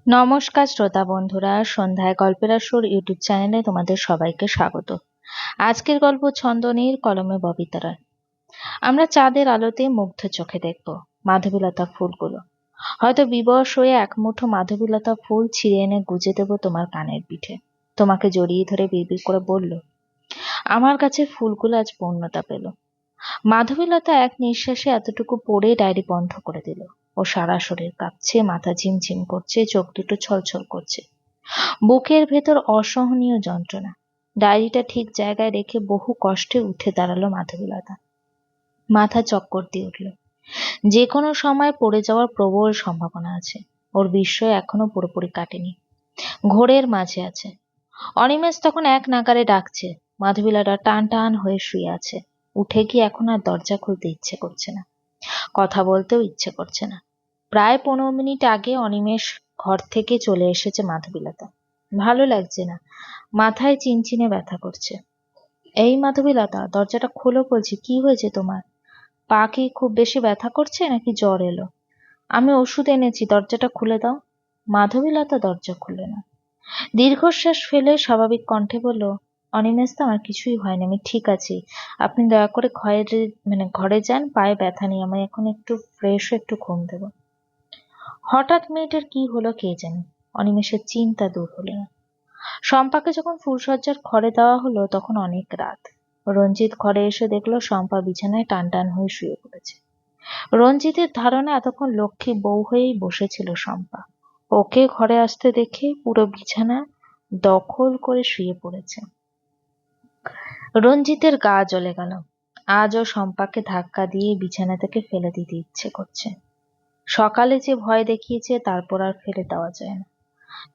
নমস্কার শ্রোতা বন্ধুরা, সন্ধ্যায় গল্পের আসর ইউটিউব চ্যানেলে তোমাদের সবাইকে স্বাগত। আজকের গল্প ছন্দনীর কলমে ববিতা রায়। আমরা চাঁদের আলোতে মুগ্ধ চোখে দেখব মাধবীলতা ফুলগুলো। হয়তো বিবশ হয়ে এক মুঠো মাধবীলতা ফুল ছিঁড়ে এনে গুজে দেব তোমার কানের পিঠে। তোমাকে জড়িয়ে ধরে বিড়বিড় করে বলল, আমার কাছে ফুলগুলো আজ পূর্ণতা পেল। মাধবীলতা এক নিঃশ্বাসে এতটুকু পড়ে ডায়েরি বন্ধ করে দিল। ও সারা শরীর কাঁপছে, মাথা ঝিমঝিম করছে, চোখ দুটো ছলছল করছে, বুকের ভেতর অসহনীয় যন্ত্রণা। ডায়েরিটা ঠিক জায়গায় রেখে বহু কষ্টে উঠে দাঁড়ালো মাধবীলতা। মাথা চক্কর দিয়ে উঠল। যে কোনো সময় পড়ে যাওয়ার প্রবল সম্ভাবনা আছে। ওর বিস্ময় এখনো পুরোপুরি কাটেনি, ঘোরের মাঝে আছে। অনিমেষ তখন এক নাগারে ডাকছে। মাধবীলতা টান টান হয়ে শুয়ে আছে। উঠে গিয়ে এখন আর দরজা খুলতে ইচ্ছে করছে না, কথা বলতেও ইচ্ছে করছে না। প্রায় 15 মিনিট আগে অনিমেষ ঘর থেকে চলে এসেছে মাধবীলতা। ভালো লাগছে না, মাথায় চিনচিনে ব্যথা করছে। এই মাধবীলতা, দরজাটা খোলো বলছি, কি হয়েছে তোমার? পা কি খুব বেশি ব্যথা করছে নাকি জ্বর এলো? আমি ওষুধ এনেছি, দরজাটা খুলে দাও। মাধবীলতা দরজা খুলে না, দীর্ঘশ্বাস ফেলে স্বাভাবিক কণ্ঠে বলল, অনিমেষ দা, আমার কিছুই হয়নি, আমি ঠিক আছি। আপনি দয়া করে ঘরে যান, পায়ে ব্যথা নেই, আমি এখন একটু ফ্রেশ হয়ে একটু ঘুম দেবো। হঠাৎ মেয়েটার কি হলো কে জানে, অনিমেষের চিন্তা দূর হলো না। শম্পাকে যখন ফুলশয্যার ঘরে দেওয়া হলো তখন অনেক রাত। রঞ্জিত ঘরে এসে দেখলো শম্পা বিছানায় টান টান হয়ে শুয়ে পড়েছে। রঞ্জিতের ধারণা এতক্ষণ লক্ষ্মী বউ হয়েই বসেছিল শম্পা। ওকে ঘরে আসতে দেখে পুরো বিছানা দখল করে শুয়ে পড়েছে। রঞ্জিতের গা জ্বলে গেল। আজও শম্পাকে ধাক্কা দিয়ে বিছানা থেকে ফেলে দিতে ইচ্ছে করছে। সকালে যে ভয় দেখিয়েছে তারপর আর ফেলে দেওয়া যায় না।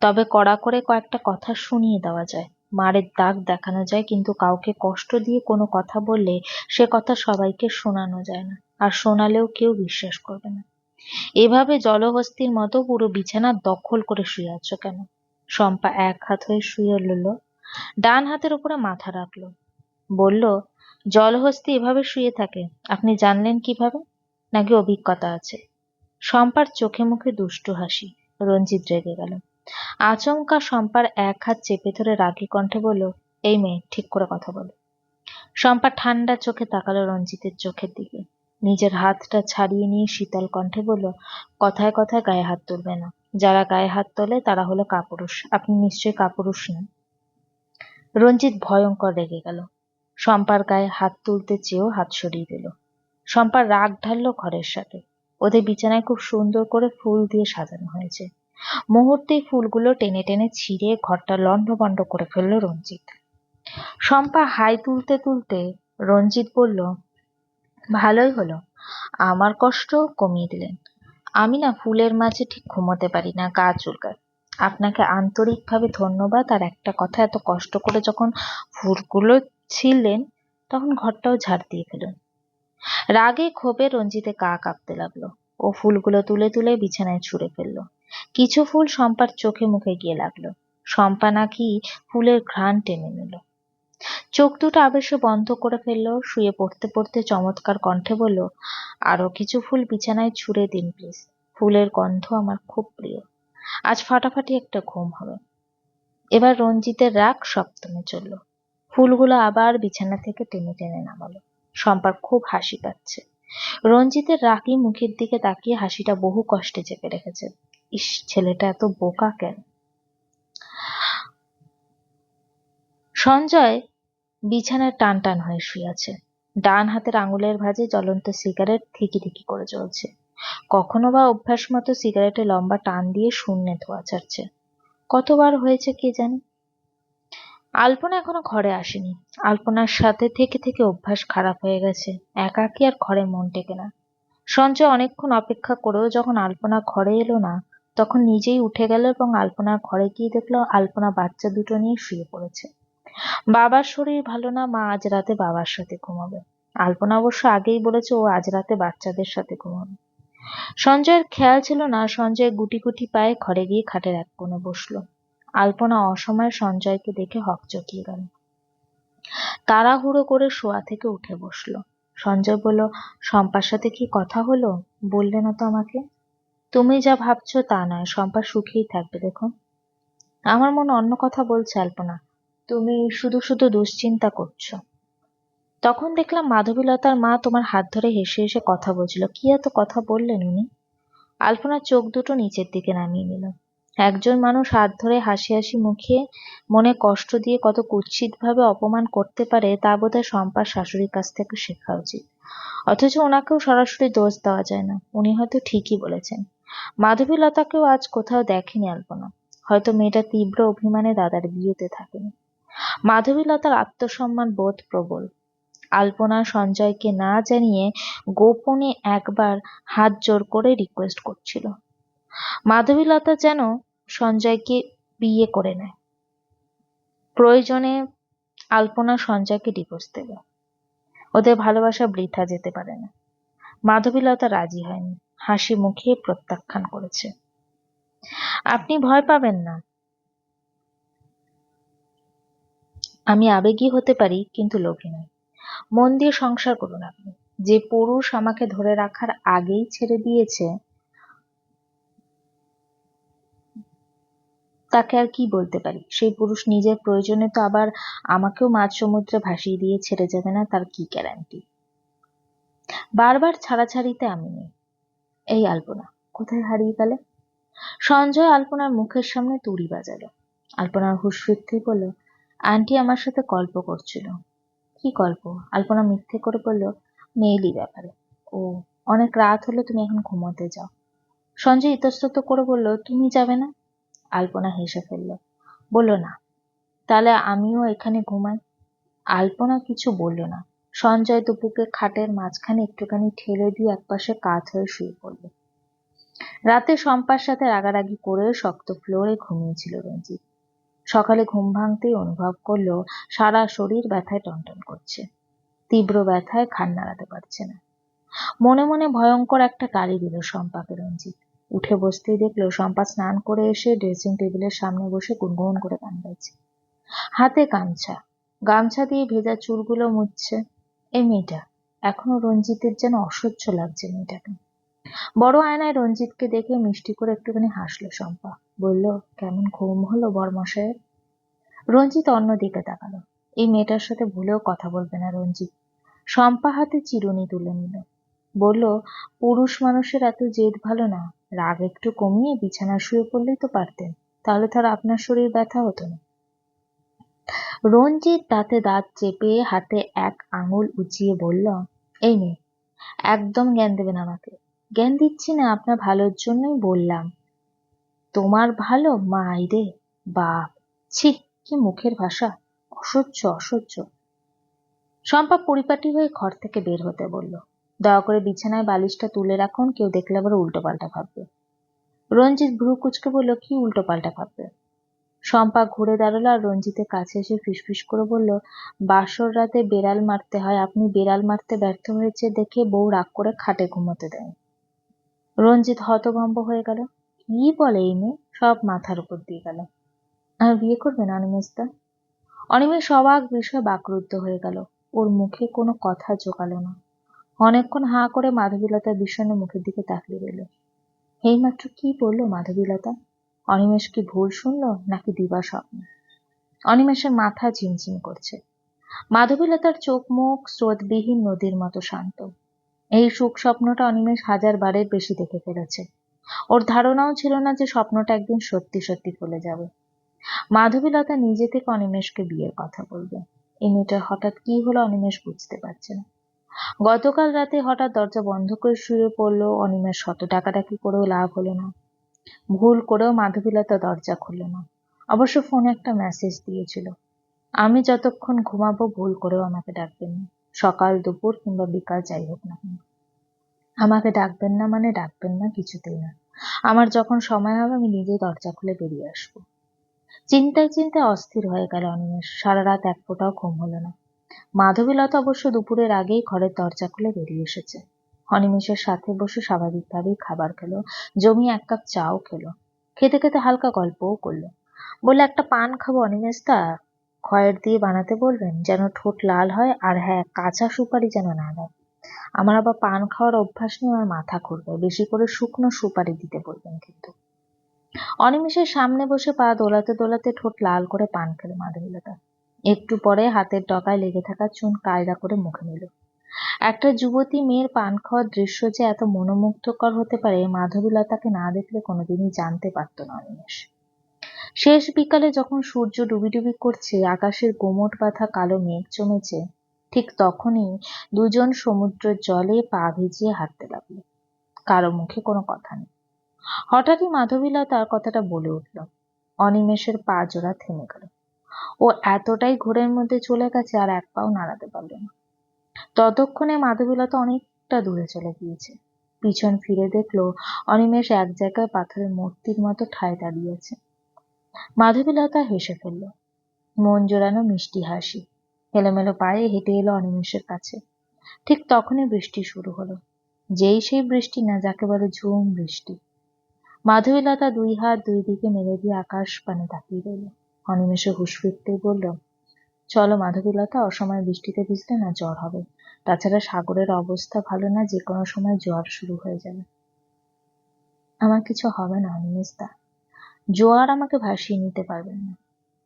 তবে কড়া করে কয়েকটা কথা শুনিয়ে দেওয়া যায়, মারের দাগ দেখানো যায়, কিন্তু কাউকে কষ্ট দিয়ে কোনো কথা বললে সে কথা সবাইকে শোনানো যায় না, আর শোনালেও কেউ বিশ্বাস করবে না। এভাবে জলহস্তির মতো পুরো বিছানা দখল করে শুয়ে আছো কেন? শম্পা এক হাত হয়ে শুয়ে রইল, ডান হাতের উপরে মাথা রাখলো। বলল, জলহস্তি এভাবে শুয়ে থাকে আপনি জানলেন কিভাবে? নাকি অভিজ্ঞতা আছে? শম্পার চোখে মুখে দুষ্টু হাসি। রঞ্জিত রেগে গেল। আচমকা শম্পার এক হাত চেপে ধরে রাগী কণ্ঠে বলল, এই মেয়ে, ঠিক করে কথা বলো। শম্পা ঠান্ডা চোখে তাকালো রঞ্জিতের চোখের দিকে, নিজের হাতটা ছাড়িয়ে নিয়ে শীতল কণ্ঠে বলল, কথায় কথায় গায়ে হাত তুলবে না। যারা গায়ে হাত তোলে তারা হলো কাপুরুষ। আপনি নিশ্চয়ই কাপুরুষ নন। রঞ্জিত ভয়ঙ্কর রেগে গেল। শম্পার গায়ে হাত তুলতে চেয়েও হাত সরিয়ে দিল। শম্পার রাগ ঢাললো ঘরের সাথে। ওদের বিছানায় খুব সুন্দর করে ফুল দিয়ে সাজানো হয়েছে। মুহূর্তেই ফুলগুলো টেনে টেনে ছিঁড়ে ঘরটা লণ্ডভণ্ড করে ফেলল রঞ্জিত। শম্পা হাই তুলতে তুলতে রঞ্জিত বলল, ভালোই হলো, আমার কষ্ট কমিয়ে দিলেন। আমি না ফুলের মাঝে ঠিক ঘুমোতে পারি না, গা চুলকায়। আপনাকে আন্তরিকভাবে ধন্যবাদ। আর একটা কথা, এত কষ্ট করে যখন ফুলগুলো ছিঁড়লেন তখন ঘরটাও ঝাড় দিয়ে ফেলুন। রাগে ক্ষোভে রঞ্জিতে গা কাঁপতে লাগলো। ও ফুলগুলো তুলে তুলে বিছানায় ছুঁড়ে ফেললো। কিছু ফুল শম্পার চোখে মুখে গিয়ে লাগলো। শম্পা নাকি ফুলের ঘ্রাণ টেনে নিল। চোখ দুটো আবেশে বন্ধ করে ফেললো। শুয়ে পড়তে পড়তে চমৎকার কণ্ঠে বলল, আরো কিছু ফুল বিছানায় ছুঁড়ে দিন প্লিজ। ফুলের গন্ধ আমার খুব প্রিয়। আজ ফাটাফাটি একটা ঘুম হবে। এবার রঞ্জিতের রাগ সপ্তমে চলল। ফুলগুলো আবার বিছানা থেকে টেনে টেনে নামালো। শম্পার খুব হাসি পাচ্ছে। রঞ্জিতের রাগী মুখের দিকে তাকিয়ে হাসিটা বহু কষ্টে চেপে রেখেছে। ইস, ছেলেটা এত বোকা কেন? সঞ্জয় বিছানায় টান টান হয়ে শুয়ে আছে। ডান হাতের আঙুলের ভাঁজে জ্বলন্ত সিগারেট থিকি থিকি করে জ্বলছে। কখনো বা অভ্যাস মতো সিগারেটে লম্বা টান দিয়ে শূন্যে ধোঁয়া ছাড়ছে। কতবার হয়েছে কে জানে। আলপনা এখনো ঘরে আসেনি। আলপনার সাথে থেকে থেকে অভ্যাস খারাপ হয়ে গেছে। একাকী আর ঘরে মন টেকে না। সঞ্জয় অনেকক্ষণ অপেক্ষা করেও যখন আলপনা ঘরে এলো না, তখন নিজেই উঠে গেল এবং আলপনার ঘরে গিয়ে দেখলো আলপনা বাচ্চা দুটো নিয়ে শুয়ে পড়েছে। বাবার শরীর ভালো না, মা আজ রাতে বাবার সাথে ঘুমাবে। আলপনা অবশ্য আগেই বলেছে ও আজ রাতে বাচ্চাদের সাথে ঘুমাবে। সঞ্জয়ের খেয়াল ছিল না। সঞ্জয় গুটি গুটি পায়ে ঘরে গিয়ে খাটের এক কোণে বসলো। আলপনা অসময়ে সঞ্জয়কে দেখে হকচকিয়ে গেল। তাড়াহুড়ো করে শোয়া থেকে উঠে বসলো। সঞ্জয় বলল, শম্পার সাথে কি কথা হলো? বললে না তো আমাকে। তুমি যা ভাবছো তা নয়, শম্পা সুখেই থাকবে দেখো। আমার মন অন্য কথা বলছে আলপনা, তুমি শুধু শুধু দুশ্চিন্তা করছো। তখন দেখলাম মাধবীলতার মা তোমার হাত ধরে হেসে হেসে কথা বলছিল। কি এত কথা বললেন উনি? আলপনার চোখ দুটো নিচের দিকে নামিয়ে নিল। একজন মানুষ হাত ধরে হাসি হাসি মুখে মনে কষ্ট দিয়ে কত কুৎসিত ভাবে অপমান করতে পারে তা বোধহয় শম্পার শাশুড়ির কাছ থেকে শেখা উচিত। অথচ ওনাকেও সরাসরি দোষ দেওয়া যায় না, উনি হয়তো ঠিকই বলেছেন। মাধবীলতাকেও আজ কোথাও দেখেনি আলপনা। হয়তো মেয়েটা তীব্র অভিমানে দাদার বিয়েতে থাকেনি। মাধবীলতার আত্মসম্মান বোধ প্রবল। আলপনা সঞ্জয়কে না জানিয়ে গোপনে একবার হাত জোর করে রিকোয়েস্ট করছিল মাধবীলতা যেন সঞ্জয়কে বিয়ে করে নেয়। প্রয়োজনে আলপনা সঞ্জয়কে ডিভোর্স দেবে। ওদের ভালোবাসা বৃথা যেতে পারে না। মাধবীলতা রাজি হয়নি, হাসি মুখে প্রত্যাখ্যান করেছে। আপনি ভয় পাবেন না, আমি আবেগী হতে পারি কিন্তু লোভী নই। মন দিয়ে সংসার করুন আপনি। যে পুরুষ আমাকে ধরে রাখার আগেই ছেড়ে দিয়েছে তাকে আর কি বলতে পারি? সেই পুরুষ নিজের প্রয়োজনে তো আবার আমাকেও মাঝ সমুদ্রে ভাসিয়ে দিয়ে ছেড়ে যাবে না, তার কি গ্যারান্টি? বারবার ছাড়াছাড়িতে আমি নেই। এই আলপনা, কোথায় হারিয়ে গেলে? সঞ্জয় আলপনার মুখের সামনে তুড়ি বাজালো। আলপনার হুঁশ ফিরতেই বলল, আন্টি আমার সাথে গল্প করছিল। কি গল্প? আলপনা মিথ্যে করে বলল, মেয়েলি ব্যাপারে। ও, অনেক রাত হলো, তুমি এখন ঘুমোতে যাও। সঞ্জয় ইতস্তত করে বলল, তুমি যাবে না? আলপনা হেসে ফেলল, বলল না। তাহলে আমিও এখানে ঘুমাই। আলপনা কিছু বলল না। সঞ্জয় দুপুকে খাটের মাঝখানে একটুখানি ঠেলে দিয়ে একপাশে কাত হয়ে শুয়ে পড়ল। রাতে শম্পার সাথে রাগারাগি করে শক্ত ফ্লোরে ঘুমিয়েছিল রঞ্জিত। সকালে ঘুম ভাঙতেই অনুভব করলো সারা শরীর ব্যথায় টনটন করছে। তীব্র ব্যথায় ঘাড় নাড়াতে পারছে না। মনে মনে ভয়ঙ্কর একটা গালি দিল শম্পাকে রঞ্জিত। উঠে বসতেই দেখলো শম্পা স্নান করে এসে ড্রেসিং টেবিলের সামনে বসে গুনগুন করে গান গাইছে। হাতে গামছা, গামছা দিয়ে ভেজা চুলগুলো মুছছে। এই মেয়েটা, এখনো রঞ্জিতের যেন অসহ্য লাগছে মেয়েটাকে। বড় আয়নায় রঞ্জিতকে দেখে মিষ্টি করে একটুখানি হাসলো শম্পা। বলল, কেমন ঘুম হলো বরমশাইয়ের? রঞ্জিত অন্যদিকে তাকালো। এই মেয়েটার সাথে ভুলেও কথা বলবে না রঞ্জিত। শম্পা হাতে চিরুনি তুলে নিল। বলল, পুরুষ মানুষের এত জেদ ভালো না। রাগ একটু কমিয়ে বিছানায় শুয়ে পড়লেই তো পারতেন, তাহলে তো আর আপনার শরীর ব্যথা হতো না। রঞ্জিত দাঁতে দাঁত চেপে হাতে এক আঙুল উঁচিয়ে বলল, এই মেয়ে, একদম জ্ঞান দেবেন আমাকে। জ্ঞান দিচ্ছি না, আপনার ভালোর জন্যই বললাম। তোমার ভালো? মাইরে বাপ! ছি, কি মুখের ভাষা! অসহ্য অসহ্য। শম্পা পরিপাটি হয়ে ঘর থেকে বের হতে বলল, দয়া করে বিছানায় বালিশটা তুলে রাখুন, কেউ দেখলে আবার উল্টো পাল্টা ভাববে। রঞ্জিত ভ্রু কুঁচকে বলল, কি উল্টো পাল্টা ভাববে? শম্পা ঘুরে দাঁড়ালো আর রঞ্জিতের কাছে এসে ফিসফিস করে বলল, বাসর রাতে বেড়াল মারতে হয়, আপনি বেড়াল মারতে ব্যর্থ হয়েছে দেখে বউ রাগ করে খাটে ঘুমোতে দেন। রঞ্জিত হতভম্ব হয়ে গেল। কি বলে এই মেয়ে? সব মাথার উপর দিয়ে গেল। আর বিয়ে করবেন অনিমেষদা? অনিমেষ অবাক বিষয়ে বাকরুদ্ধ হয়ে গেল। ওর মুখে কোনো কথা জোগালো না। অনেকক্ষণ হাঁ করে মাধবীলতা বিষণ্ণ মুখের দিকে তাকিয়ে রইল। এইমাত্র কি বললো মাধবীলতা? অনিমেষ কি ভুল শুনলো নাকি দিবা স্বপ্ন? অনিমেষের মাথা ঝিমঝিম করছে। মাধবীলতার চোখ মুখ স্রোতবিহীন নদীর মতো শান্ত। এই সুখ স্বপ্নটা অনিমেষ হাজার বারের বেশি দেখে ফেলেছে। ওর ধারণাও ছিল না যে স্বপ্নটা একদিন সত্যি সত্যি ফলে যাবে। মাধবীলতা নিজে থেকে অনিমেষকে বিয়ের কথা বলবে। এই মেয়েটার হঠাৎ কি হলো অনিমেষ বুঝতে পারছে না। গতকাল রাতে হঠাৎ দরজা বন্ধ করে শুয়ে পড়লো অনিমেষ। শত ডাকাডাকি করেও লাভ হলো না। ভুল করেও মাধবীলতা দরজা খুলল না। অবশ্য ফোনে একটা মেসেজ দিয়েছিল, আমি যতক্ষণ ঘুমাবো ভুল করেও আমাকে ডাকবেন না। সকাল দুপুর কিংবা বিকাল যাই হোক না কেন, আমাকে ডাকবেন না মানে ডাকবেন না, কিছুতেই না। আমার যখন সময় হবে আমি নিজেই দরজা খুলে বেরিয়ে আসবো। চিন্তায় চিন্তায় অস্থির হয়ে গেল অনিমেষ। সারা রাত এক ফোঁটাও ঘুম হলো না। মাধবীলতা অবশ্য দুপুরের আগেই ঘরের দরজা খুলে বেরিয়ে এসেছে। অনিমেষের সাথে বসে স্বাভাবিকভাবেই খাবার খেলো, জমিয়ে এক কাপ চাও খেলো। খেতে খেতে হালকা গল্পও করলো। বলে, একটা পান খাবো অনিমেষদা? খয়ের দিয়ে বানাতে বলবেন, যেন ঠোঁট লাল হয়, আর হ্যাঁ, কাঁচা সুপারি যেন না দেয়। আমার আবার পান খাওয়ার অভ্যাস নিয়ে আমার মাথা ঘুরবে, বেশি করে শুকনো সুপারি দিতে বলবেন কিন্তু। অনিমেষের সামনে বসে পা দোলাতে দোলাতে ঠোঁট লাল করে পান খেলো মাধবীলতা। একটু পরে হাতের ডগায় লেগে থাকা চুন কায়দা করে মুখে নিল। একটা যুবতী মেয়ের পান খাওয়ার দৃশ্য যে এত মনোমুগ্ধকর হতে পারে মাধবীলতাকে না দেখলে কোনোদিনই জানতে পারত না অনিমেষ। শেষ বিকালে যখন সূর্য ডুবি ডুবি করছে, আকাশের গোমট বাঁধা কালো মেঘ জমেছে, ঠিক তখনই দুজন সমুদ্রের জলে পা ভিজিয়ে হাঁটতে লাগলো। কারো মুখে কোনো কথা নেই। হঠাৎই মাধবীলতার কথাটা বলে উঠল। অনিমেষের পা জোড়া থেমে গেল। ও এতটাই ঘোরের মধ্যে চলে গেছে আর এক পাও নাড়াতে পারল না। ততক্ষণে মাধবীলতা অনেকটা দূরে চলে গিয়েছে। পিছন ফিরে দেখলো অনিমেষ এক জায়গায় পাথরের মূর্তির মতো ঠায় দাঁড়িয়ে আছে। মাধবীলতা হেসে ফেলল, মন জোড়ানো মিষ্টি হাসি। এলোমেলো পায়ে হেঁটে এলো অনিমেষের কাছে। ঠিক তখনই বৃষ্টি শুরু হলো। যেই সেই বৃষ্টি না, যাকে বলে ঝুম বৃষ্টি। মাধবীলতা দুই হাত দুই দিকে মেলে দিয়ে আকাশ পানে তাকিয়ে রইল। অনিমেষে হুঁশ ফিরতেই বলল, চলো মাধবীলতা, অসময়ে বৃষ্টিতে ভিজলে না জ্বর হবে। তাছাড়া সাগরের অবস্থা ভালো না, যে কোনো সময় জোয়ার শুরু হয়ে যাবে। আমার কিছু হবে না অনিমেষদা, জোয়ার আমাকে ভাসিয়ে নিতে পারবেন না।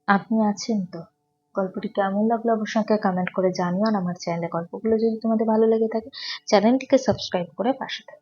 আপনি আছেন তো। গল্পটি কেমন লাগলো অবশ্যই কমেন্ট করে জানিও। আর আমার চ্যানেলে গল্পগুলো যদি তোমাদের ভালো লেগে থাকে, চ্যানেলটিকে সাবস্ক্রাইব করে পাশে থাকো।